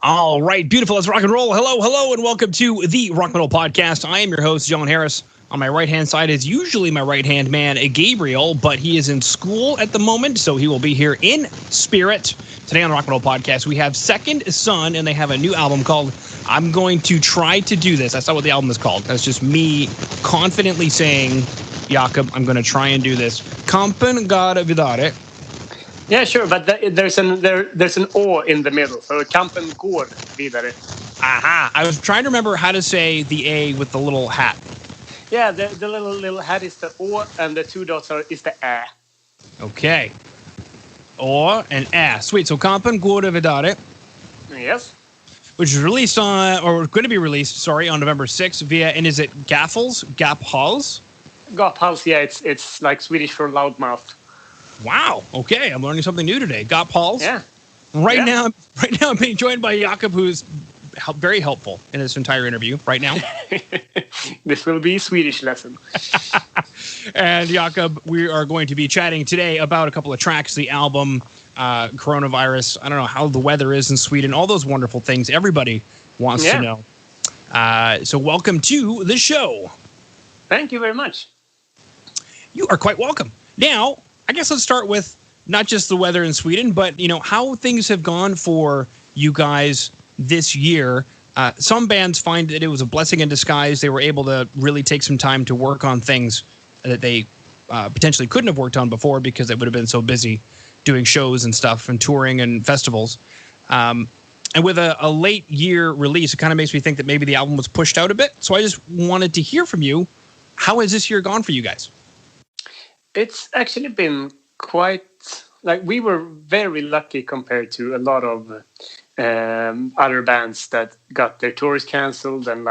All right, beautiful. Let's rock and roll. Hello, hello, and welcome to the Rock Metal Podcast. I am your host, John Harris. On my right-hand side is usually my right-hand man, Gabriel, but he is in school at the moment, so he will be here in spirit. Today on the Rock Metal Podcast, we have Second Son, and they have a new album called I'm Going to Try to Do This. That's not what the album is called. That's just me confidently saying, Jakob, I'm going to try and do this. Kampen, vidare. Yeah, sure, but there's an O in the middle, so Kampen går vidare. Aha! I was trying to remember how to say the A with the little hat. Yeah, the little hat is the O, and the two dots is the Ä. Okay. O and Ä. Sweet. So Kampen går vidare. Yes. Which is released on, or going to be released, sorry, on November 6th via, and is it Gaffels? Gaphals? Gaphals, yeah, it's like Swedish for loudmouth. Wow. Okay, I'm learning something new today. Gaphals. Yeah. Right now, I'm being joined by Jakob, who's very helpful in this entire interview right now. This will be a Swedish lesson. And Jakob, we are going to be chatting today about a couple of tracks, the album, coronavirus. I don't know how the weather is in Sweden, all those wonderful things everybody wants to know. So welcome to the show. Thank you very much. You are quite welcome. Now, I guess let's start with not just the weather in Sweden, but how things have gone for you guys this year. Some bands find that it was a blessing in disguise. They were able to really take some time to work on things that they potentially couldn't have worked on before because they would have been so busy doing shows and stuff and touring and festivals. And with a late year release, it kind of makes me think that maybe the album was pushed out a bit. So I just wanted to hear from you. How has this year gone for you guys? It's actually been quite, we were very lucky compared to a lot of other bands that got their tours canceled and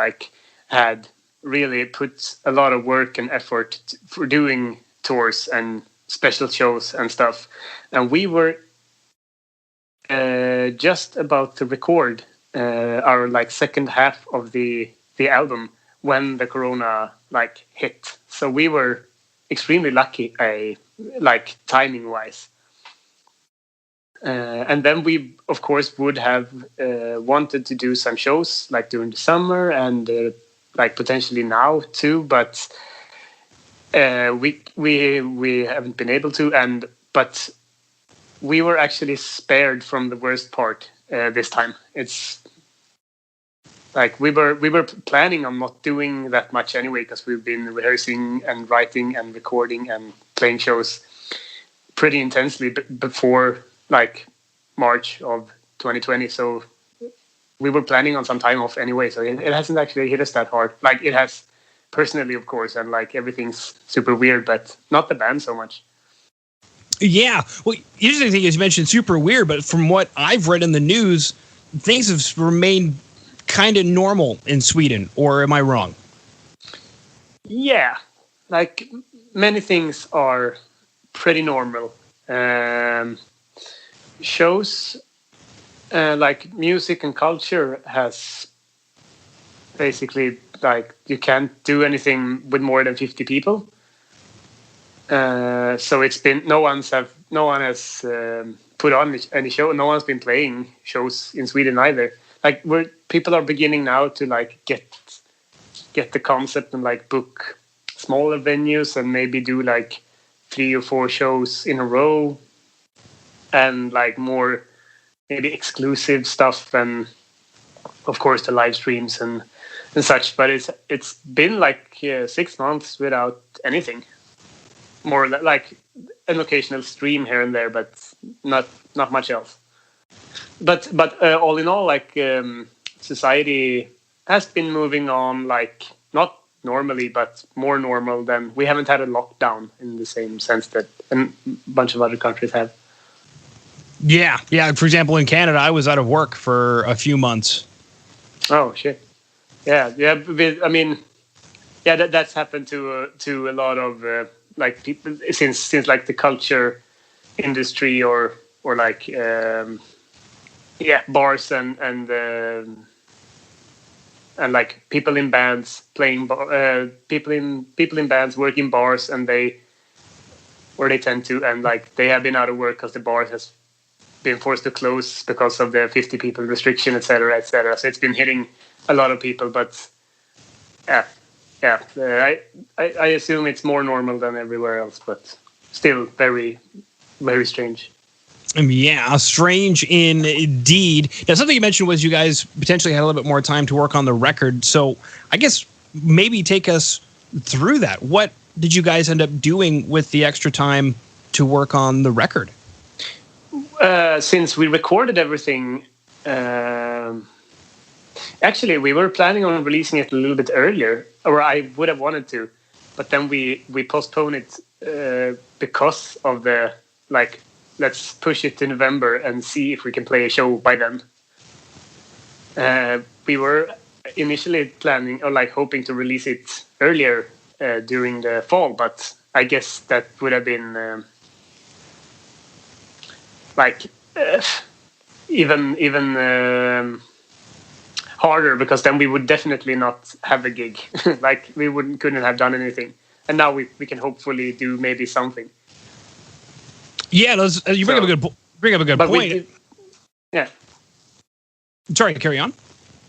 had really put a lot of work and effort for doing tours and special shows and stuff. And we were just about to record our seond half of the album when the corona hit. So we were extremely lucky, timing wise. And then we, of course, would have wanted to do some shows during the summer and potentially now too, but we haven't been able to. But we were actually spared from the worst part this time. It's we were planning on not doing that much anyway because we've been rehearsing and writing and recording and playing shows pretty intensely before March of 2020. So we were planning on some time off anyway. So it hasn't actually hit us that hard. It has personally, of course, and everything's super weird, but not the band so much. Yeah. Well, the interesting thing is you mentioned super weird, but from what I've read in the news, things have remained kind of normal in Sweden, or am I wrong? Yeah, many things are pretty normal. Shows music and culture has basically you can't do anything with more than 50 people. So it's been no one has put on any show. No one's been playing shows in Sweden either. Where people are beginning now to get the concept and book smaller venues and maybe do 3 or 4 shows in a row and more maybe exclusive stuff and of course the live streams and such. But it's been 6 months without anything. More an occasional stream here and there, but not much else. But all in all, society has been moving on, not normally, but more normal than we haven't had a lockdown in the same sense that a bunch of other countries have. Yeah. For example, in Canada, I was out of work for a few months. Oh shit! Yeah. I mean, that's happened to a lot of people since the culture industry or bars and people in bands playing people in bands work in bars and they tend to and they have been out of work because the bars has been forced to close because of the 50 people restriction, etc., etc. So it's been hitting a lot of people, but I assume it's more normal than everywhere else, but still very, very strange. Yeah, strange indeed. Now, something you mentioned was you guys potentially had a little bit more time to work on the record. So I guess maybe take us through that. What did you guys end up doing with the extra time to work on the record? Since we recorded everything, actually, we were planning on releasing it a little bit earlier, or I would have wanted to, but then we postponed it because of the, like, let's push it to November and see if we can play a show by then. We were initially planning, or like hoping to release it earlier during the fall, but I guess that would have been even harder, because then we would definitely not have a gig. Like we couldn't have done anything, and now we can hopefully do maybe something. Yeah, you bring up a good point. Yeah. Sorry, carry on.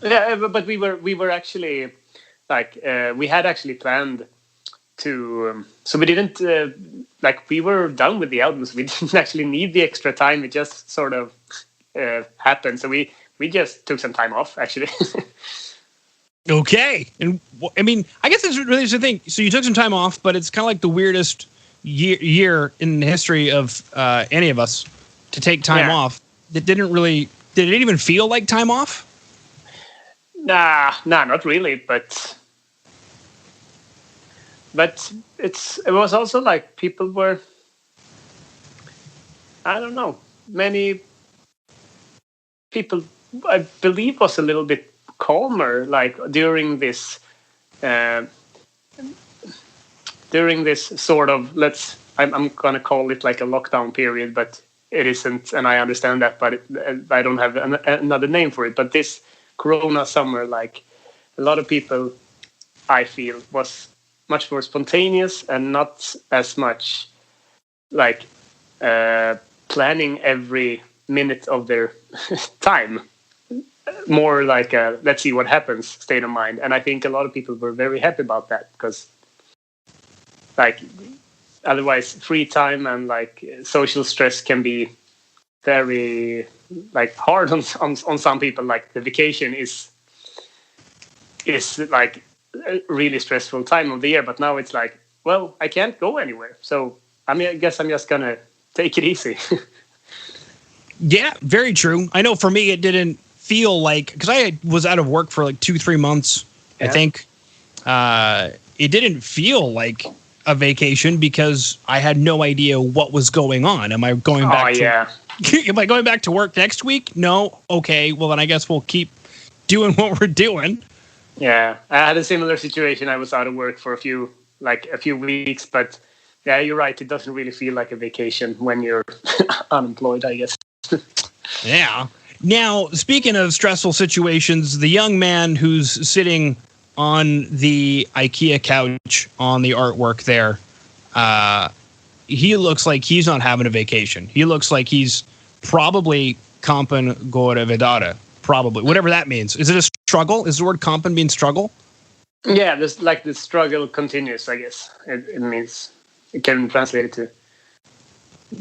Yeah, but we were actually like we had actually planned to. So we didn't like we were done with the albums. We didn't actually need the extra time. It just sort of happened. So we just took some time off, actually. Okay, and I mean, I guess that's really the thing. So you took some time off, but it's kind of like the weirdest year in the history of any of us to take time off. Did it even feel like time off? Nah, not really. But it was also like people were, I don't know, many people I believe was a little bit calmer, like during this sort of, I'm gonna call it like a lockdown period, but it isn't, and I understand that, but I don't have another name for it. But this Corona summer, like a lot of people, I feel, was much more spontaneous and not as much like planning every minute of their time. More like a let's see what happens state of mind. And I think a lot of people were very happy about that, because like otherwise free time and like social stress can be very like hard on some people. Like the vacation is like a really stressful time of the year, but now it's like, well, I can't go anywhere, so I guess I'm just gonna take it easy. Yeah, very true. I know for me it didn't feel like, because I was out of work for like 2-3 months, I think. It didn't feel like a vacation because I had no idea what was going on. Am I going back am I going back to work next week? No. Okay, well then I guess we'll keep doing what we're doing. Yeah, I had a similar situation. I was out of work for a few weeks, but yeah, you're right. It doesn't really feel like a vacation when you're unemployed, I guess. Yeah. Now, speaking of stressful situations, the young man who's sitting on the IKEA couch on the artwork there, he looks like he's not having a vacation. He looks like he's probably Kampen vidare. Probably. Whatever that means. Is it a struggle? Is the word Kampen mean struggle? Yeah, this like the struggle continues, I guess. It means, it can translate it to.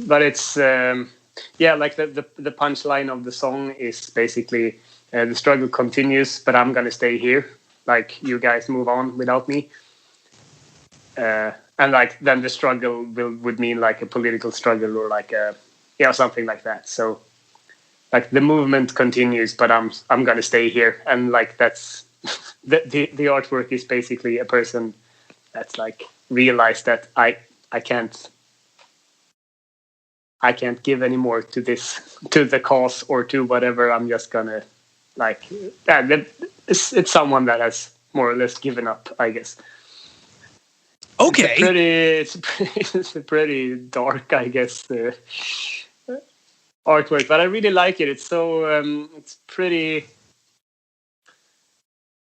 But it's like the punchline of the song is basically the struggle continues, but I'm gonna stay here. Like you guys move on without me, and like then the struggle would mean like a political struggle or like something like that. So like the movement continues, but I'm gonna stay here, and like that's the artwork is basically a person that's like realized that I can't give any more to the cause or to whatever. I'm just gonna like it's someone that has more or less given up, I guess. Okay. It's a pretty dark, I guess, artwork, but I really like it. It's so it's pretty.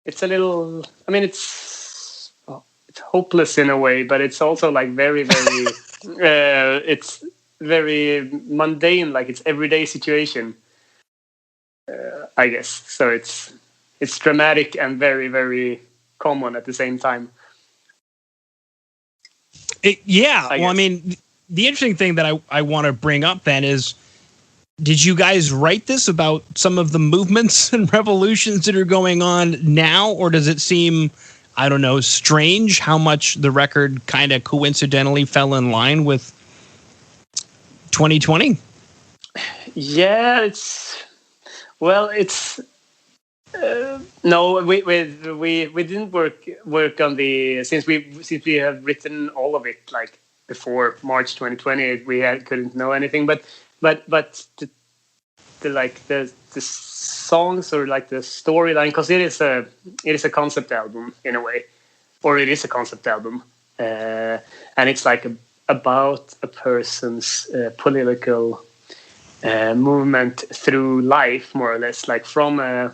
It's a little. I mean, it's hopeless in a way, but it's also like very, very. very mundane, like it's everyday situation, I guess. So it's dramatic and very, very common at the same time. I mean, the interesting thing that I want to bring up then is, did you guys write this about some of the movements and revolutions that are going on now, or does it seem, I don't know, strange how much the record kind of coincidentally fell in line with 2020? Yeah, no, we didn't work on the, since we have written all of it like before March 2020. Couldn't know anything, but the songs, or like the storyline, because it is a concept album in a way, or it is a concept album, and it's like about a person's political movement through life, more or less, like from a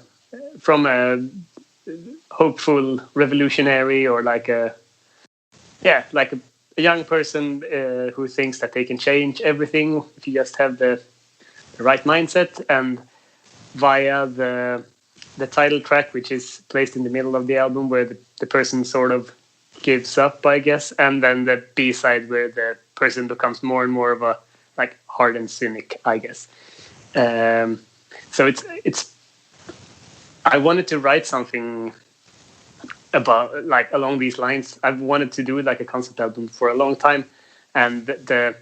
hopeful revolutionary, or like a young person who thinks that they can change everything if you just have the right mindset, and via the title track, which is placed in the middle of the album, where the person sort of gives up, I guess, and then the B-side where the person becomes more and more of a like hardened cynic, I guess. So it's I wanted to write something about like along these lines. I've wanted to do like a concept album for a long time, and the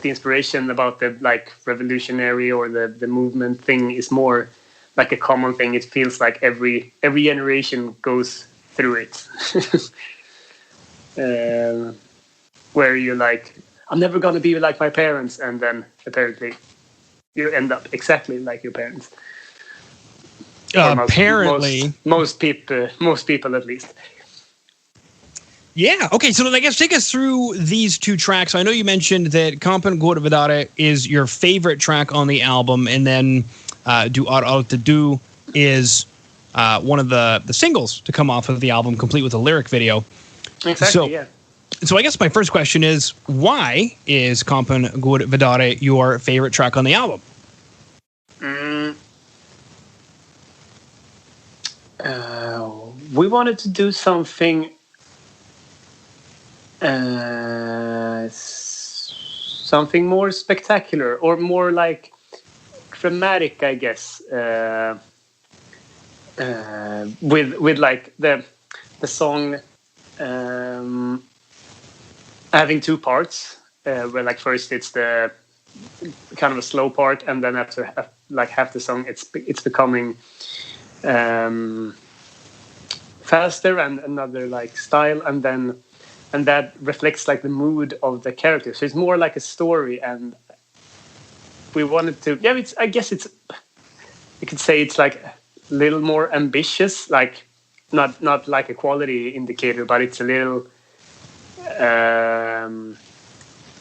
inspiration about the like revolutionary or the movement thing is more like a common thing. It feels like every generation goes through it. Where you're like, I'm never gonna be like my parents, and then apparently you end up exactly like your parents. Apparently, most people at least. Yeah. Okay. So then I guess take us through these two tracks. I know you mentioned that Kampen, vidare is your favorite track on the album, and then Du allt is one of the singles to come off of the album, complete with a lyric video. Exactly. So I guess my first question is, why is Kampen, vidare your favorite track on the album? We wanted to do something more spectacular, or more like dramatic, I guess, with like the song having two parts, where like first it's the kind of a slow part, and then after like half the song it's becoming faster and another like style, and that reflects like the mood of the character. So it's more like a story, and we wanted to, I guess you could say it's like a little more ambitious, like not like a quality indicator, but it's a little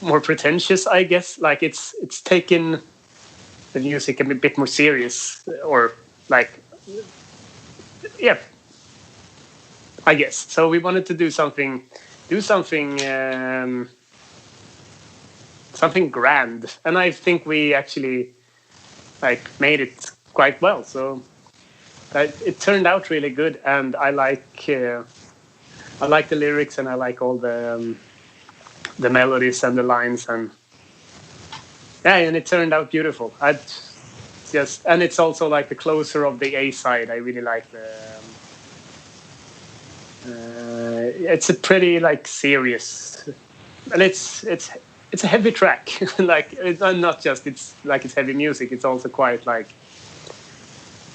more pretentious, I guess. Like it's taken the music a bit more serious, or like, I guess. So we wanted to do something grand, and I think we actually like made it quite well. So it turned out really good, and I like the lyrics, and I like all the melodies and the lines, and it turned out beautiful. And it's also like the closer of the A side. I really like it's a pretty like serious, and it's a heavy track. Like it's not just it's heavy music. It's also quite like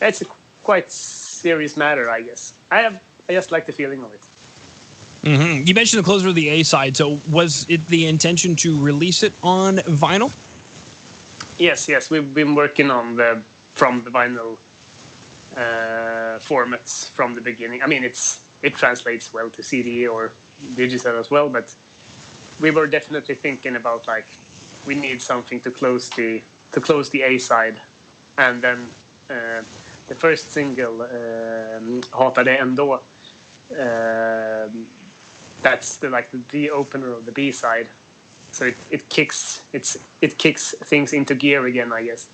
it's a quite serious matter, I guess. I just like the feeling of it. Mm-hmm. You mentioned the closer of the A side. So was it the intention to release it on vinyl? Yes. We've been working on from the vinyl formats from the beginning. I mean, it translates well to CD or digital as well, but we were definitely thinking about like we need something to close the A side, and then the first single, Hatade ändå, that's the opener of the B side, So it kicks things into gear again, I guess.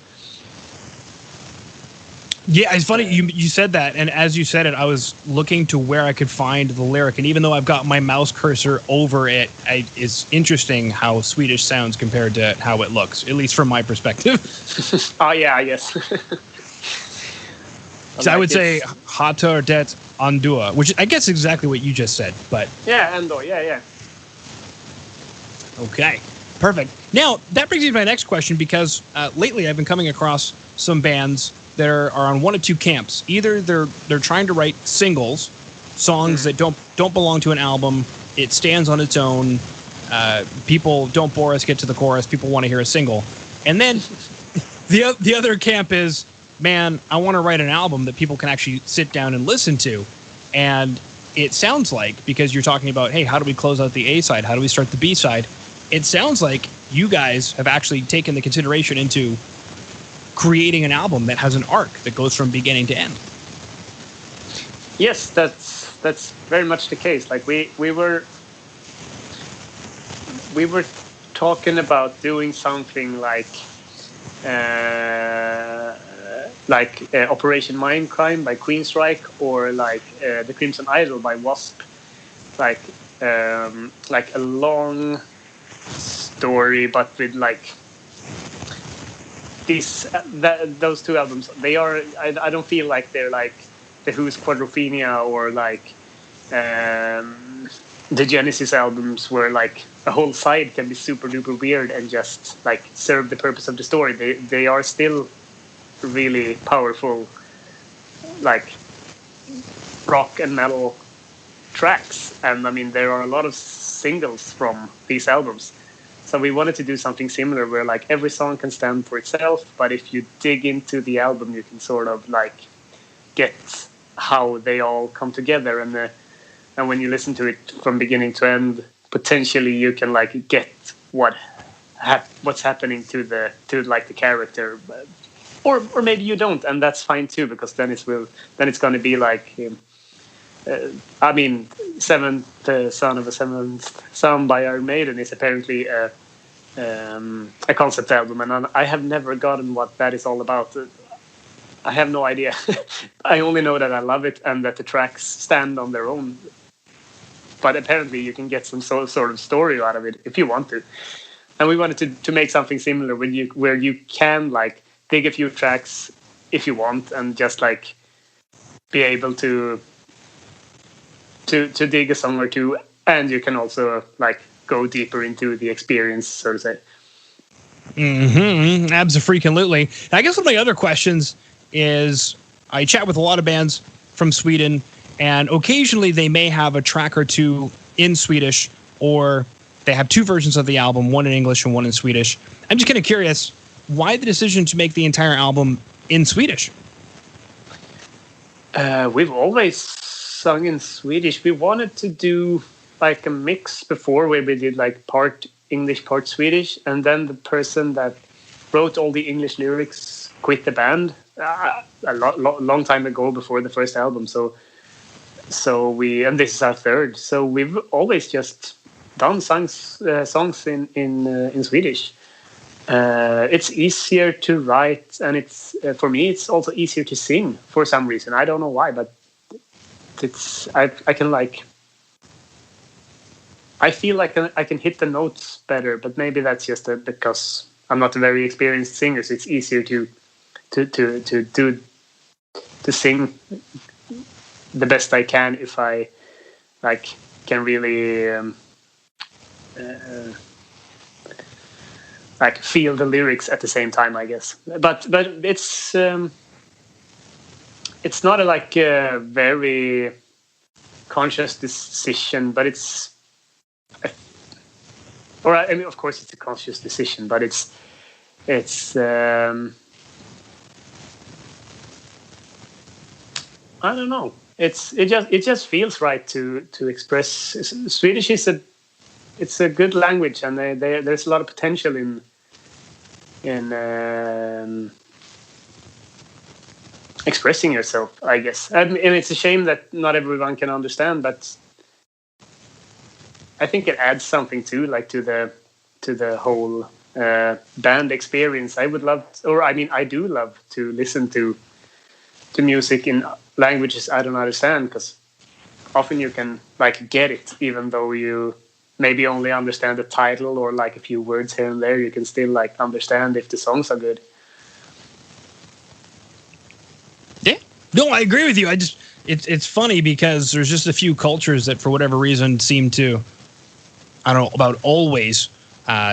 Yeah, it's funny you said that, and as you said it, I was looking to where I could find the lyric, and even though I've got my mouse cursor over it, it's interesting how Swedish sounds compared to how it looks, at least from my perspective. Oh yeah, I guess. So I would say "Hatar det andua," which I guess is exactly what you just said, but yeah, andor, yeah. Okay, perfect. Now, that brings me to my next question, because lately I've been coming across some bands that are on one of two camps. Either they're trying to write singles, songs that don't belong to an album. It stands on its own. People don't bore us, get to the chorus. People want to hear a single. And then the other camp is, man, I want to write an album that people can actually sit down and listen to. And it sounds like, because you're talking about, hey, how do we close out the A side? How do we start the B side? It sounds like you guys have actually taken the consideration into creating an album that has an arc that goes from beginning to end. Yes, that's very much the case. Like we were talking about doing something like Operation Mindcrime by Queensryche, or like The Crimson Idol by Wasp, like a long story, but with like those two albums. They are. I don't feel like they're like the Who's Quadrophenia or like the Genesis albums, where like a whole side can be super duper weird and just like serve the purpose of the story. They are still really powerful, like rock and metal tracks, and I mean there are a lot of singles from these albums. So we wanted to do something similar, where like every song can stand for itself, but if you dig into the album, you can sort of like get how they all come together, and when you listen to it from beginning to end, potentially you can like get what's happening to the character, or maybe you don't, and that's fine too, because then it's going to be like I mean, Seventh Son of a Seventh Son by Iron Maiden is apparently a concept album, and I have never gotten what that is all about. I have no idea. I only know that I love it and that the tracks stand on their own. But apparently you can get some sort of story out of it if you want to. And we wanted to make something similar where you can like dig a few tracks if you want, and just like be able to dig a song or two, and you can also like go deeper into the experience, so to say. Abso-freaking-lutely. I guess one of my other questions is, I chat with a lot of bands from Sweden, and occasionally they may have a track or two in Swedish, or they have two versions of the album, one in English and one in Swedish. I'm just kind of curious, why the decision to make the entire album in Swedish? We've always sung in Swedish. We wanted to do like a mix before, where we did like part English, part Swedish, and then the person that wrote all the English lyrics quit the band a long time ago, before the first album. So and this is our third. So we've always just done songs in Swedish. It's easier to write, and it's for me it's also easier to sing for some reason. I don't know why, but I can like, I feel like I can hit the notes better, but maybe that's just because I'm not a very experienced singer, so it's easier to sing the best I can if I like can really like feel the lyrics at the same time, I guess. But it's not a very conscious decision, but it's, or I mean, of course, it's a conscious decision, but it's I don't know. It just feels right to express. Swedish is it's a good language, and there's a lot of potential in expressing yourself, I guess. And it's a shame that not everyone can understand, but I think it adds something too, like to the to the whole band experience. I would love, I do love to listen to music in languages I don't understand, because often you can like get it, even though you maybe only understand the title or like a few words here and there. You can still like understand if the songs are good. Yeah, no, I agree with you. It's funny because there's just a few cultures that for whatever reason seem to, I don't know about always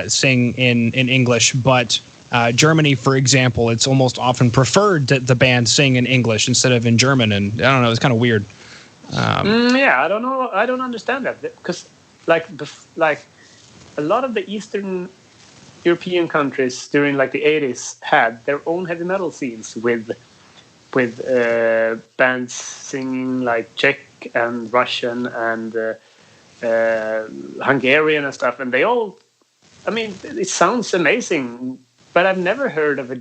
sing in English, but Germany, for example, it's almost often preferred that the band sing in English instead of in German, and I don't know, it's kind of weird. Yeah, I don't know. I don't understand that, because like a lot of the Eastern European countries during like the 80s had their own heavy metal scenes with bands singing like Czech and Russian and Hungarian and stuff, and they all, I mean, it sounds amazing, but I've never heard of it,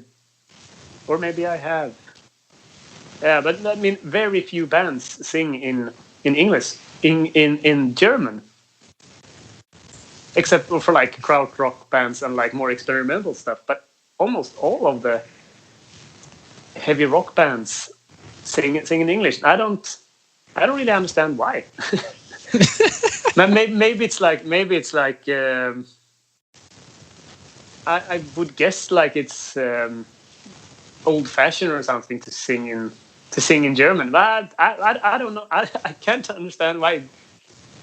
or maybe I have. Yeah, but I mean, very few bands sing in English, in German, except for like krautrock bands and like more experimental stuff. But almost all of the heavy rock bands sing in English. I don't really understand why. maybe it's like I would guess like it's old-fashioned or something to sing in German, but I don't know. I can't understand why.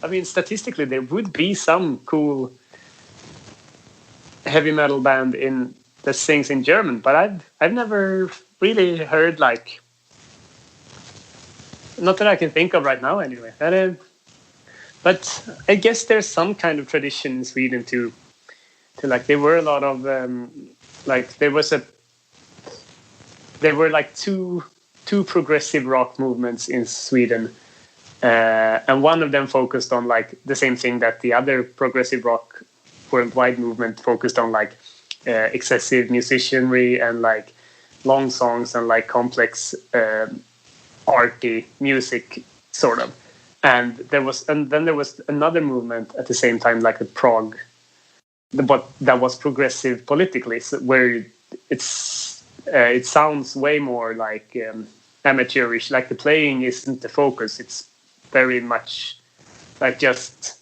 I mean, statistically, there would be some cool heavy metal band that sings in German, but I've never really heard, like, not that I can think of right now anyway. But I guess there's some kind of tradition in Sweden to like, there were a lot of like there were like two progressive rock movements in Sweden, and one of them focused on like the same thing that the other progressive rock worldwide movement focused on, like excessive musicianry and like long songs and like complex arty music, sort of. And then there was another movement at the same time, like the prog, but that was progressive politically, so where it sounds way more like amateurish. Like the playing isn't the focus; it's very much like just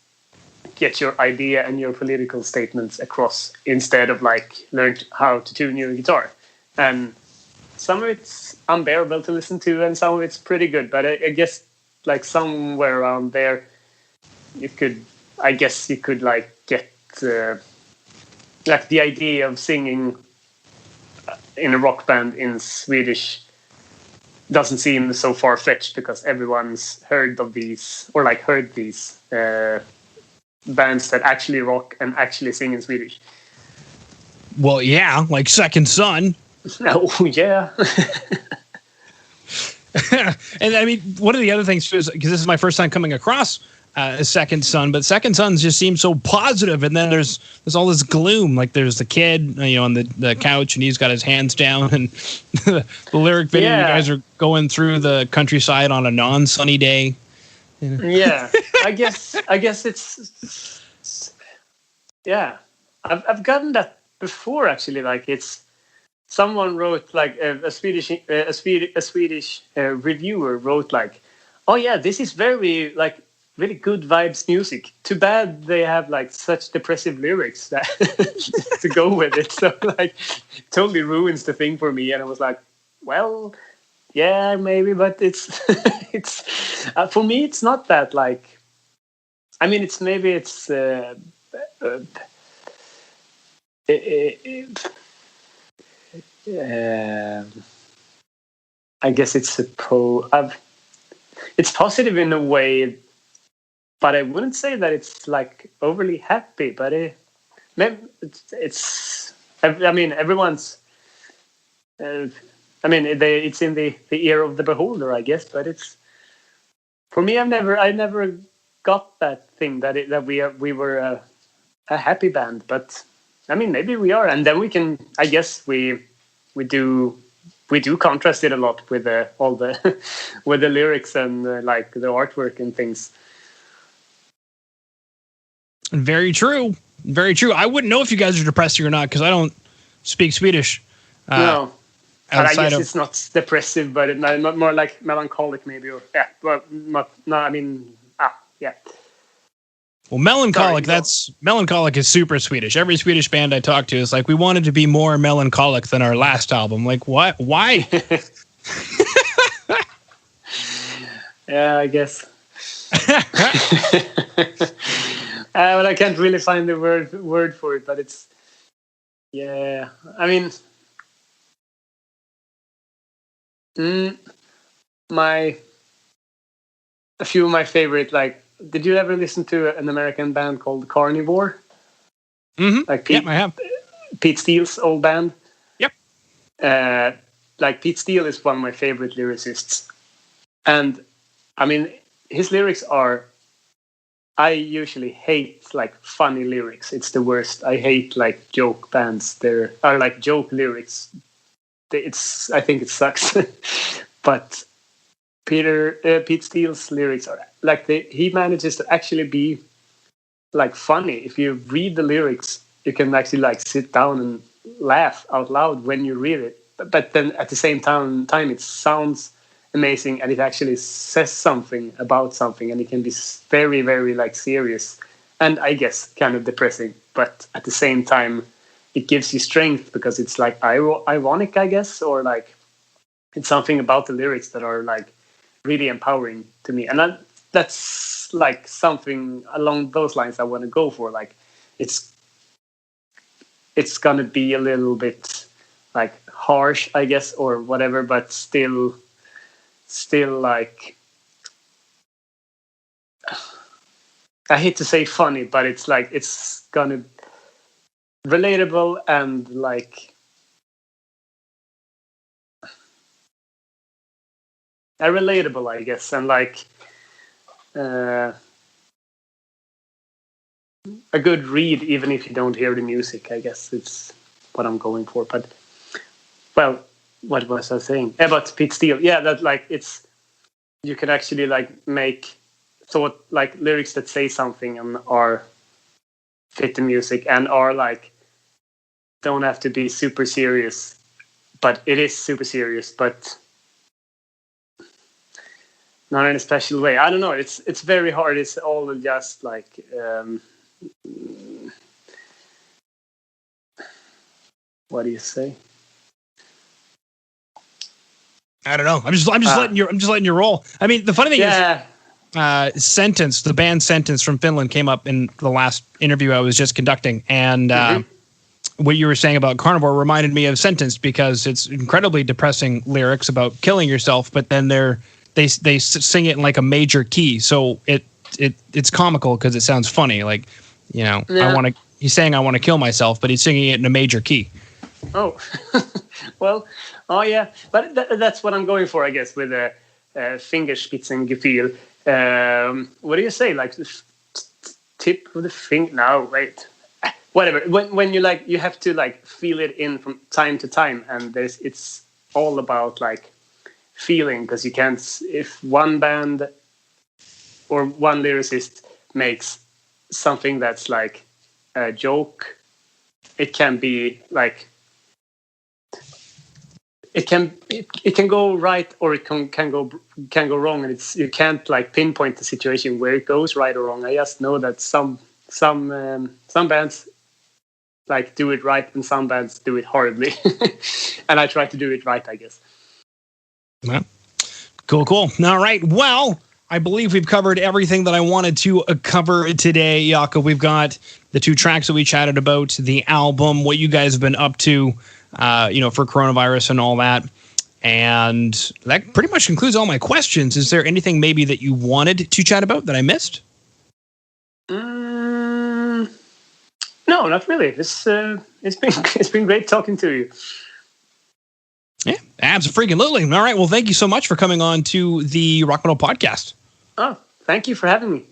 get your idea and your political statements across, instead of like learn how to tune your guitar. And some of it's unbearable to listen to, and some of it's pretty good. But I guess like somewhere around there, you could like get like the idea of singing in a rock band in Swedish doesn't seem so far-fetched, because everyone's heard of these, or like heard these bands that actually rock and actually sing in Swedish. Well, yeah, like Second Son. Oh, yeah. And I mean, one of the other things, because this is my first time coming across Second Son, but Second Sons just seems so positive, and then there's all this gloom. Like there's the kid, on the couch, and he's got his hands down, and the lyric video, you guys are going through the countryside on a non-sunny day. Yeah, I guess it's yeah. I've gotten that before, actually. Like it's someone wrote, like a Swedish reviewer wrote like, oh yeah, this is very like really good vibes music. Too bad they have like such depressive lyrics that to go with it. So like totally ruins the thing for me. And I was like, well, yeah, maybe, but it's for me it's not that, like, I mean, it's maybe it's I guess it's it's positive in a way, but I wouldn't say that it's like overly happy. But it's I mean, everyone's. I mean, it's in the ear of the beholder, I guess. But it's, for me, I never got that thing that we were a happy band. But I mean, maybe we are, and then we can. I guess we do contrast it a lot with all the with the lyrics and like the artwork and things. Very true. Very true. I wouldn't know if you guys are depressing or not because I don't speak Swedish. No. But I guess of, it's not depressive, but not more like melancholic, maybe. Or yeah, well, not. No, I mean, yeah. Well, melancholic. Melancholic is super Swedish. Every Swedish band I talk to is like, we wanted to be more melancholic than our last album. Like, what? Why? Yeah, I guess. But I can't really find the word for it. But it's, yeah. I mean, a few of my favorite, like, did you ever listen to an American band called Carnivore? Mm-hmm. Like I have. Pete Steele's old band. Yep. Like Pete Steele is one of my favorite lyricists, and I mean his lyrics are. I usually hate like funny lyrics. It's the worst. I hate like joke bands. There are like joke lyrics. I think it sucks, but Pete Steele's lyrics are like he manages to actually be like funny. If you read the lyrics, you can actually like sit down and laugh out loud when you read it. But then at the same time it sounds amazing and it actually says something about something, and it can be very, very like serious and I guess kind of depressing. But at the same time, it gives you strength because it's like ironic, I guess, or like it's something about the lyrics that are like really empowering to me, and that's like something along those lines I want to go for. Like it's gonna be a little bit like harsh, I guess, or whatever, but still like, I hate to say funny, but it's like it's gonna relatable and like relatable, I guess, and like a good read, even if you don't hear the music. I guess it's what I'm going for. But well, what was I saying about Pete Steele? Yeah, that like it's you can actually like make thought like lyrics that say something and are fit the music and are like don't have to be super serious, but it is super serious, but not in a special way. I don't know. It's very hard. It's all just like what do you say? I don't know. I'm just letting you roll. I mean, the funny thing is, Sentence, the band Sentence from Finland, came up in the last interview I was just conducting, and what you were saying about Carnivore reminded me of Sentence because it's incredibly depressing lyrics about killing yourself, but then they sing it in like a major key, so it's comical because it sounds funny. Like, you know, he's saying I want to kill myself, but he's singing it in a major key. Oh, well, oh yeah, but that's what I'm going for, I guess, with a Fingerspitzengefühl. What do you say? Like tip of the finger? No, wait. Whatever. When you like, you have to like feel it in from time to time, and it's all about like feeling, because you can't. If one band or one lyricist makes something that's like a joke, it can be like. It can go right or it can go wrong, and you can't like pinpoint the situation where it goes right or wrong. I just know that some bands like do it right and some bands do it horribly, and I try to do it right, I guess. Yeah. Cool. All right. Well, I believe we've covered everything that I wanted to cover today, Jakob. We've got the 2 tracks that we chatted about, the album, what you guys have been up to. For coronavirus and all that. And that pretty much concludes all my questions. Is there anything maybe that you wanted to chat about that I missed? No, not really. It's been great talking to you. Yeah, absolutely. All right. Well, thank you so much for coming on to the Rock Metal Podcast. Oh, thank you for having me.